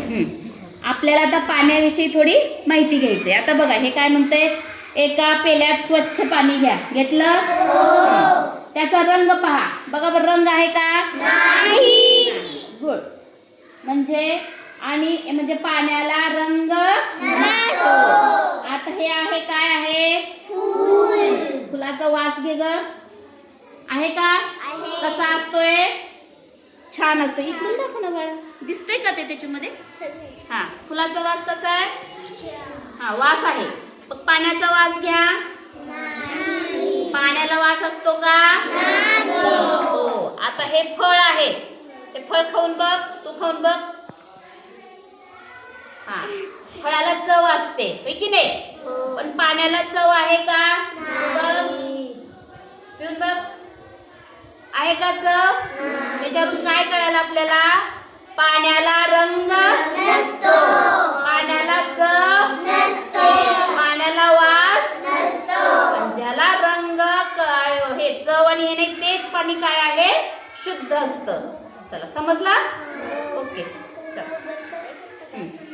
आपल्याला आता पाण्याविषयी थोडी माहिती घ्यायची आहे. आता बघा हे काय म्हणतंय, एका पेल्यात स्वच्छ पाणी घ्या. घेतलं? त्याचा रंग पहा. बघा बरं, रंग आहे का? नाही. गुड. म्हणजे आणि म्हणजे पाण्याला रंग नसतो. आता हे आहे काय आहे? फूल. फुलाचा वास घे ग. आहे का? कसा असतोय? छान असतो. इकडून दाखव ना बाळा, दिसतंय का ते त्याच्यामध्ये? हा, फुलाचा वास कसा आहे? हा, वास आहे. मग पाण्याचा वास घ्या. पाण्याला वास असतो का? हो. आता हे फळ आहे, हे फळ खाऊन बघ, तू खाऊन बघ. हा, फळाला चव असते, होय की नाही? पण पाण्याला चव आहे का? बघ, पिऊन बघ, आहे का चव? त्याच्यावरून काय कळालं आपल्याला? पाण्याला रंग नसतो, पाण्याला चव नसते, पाण्याला वास नसतो. ज्याला रंग हे चव आणि हे नाही तेच पाणी काय आहे? शुद्ध असतं. चला, समजला? ओके, चला.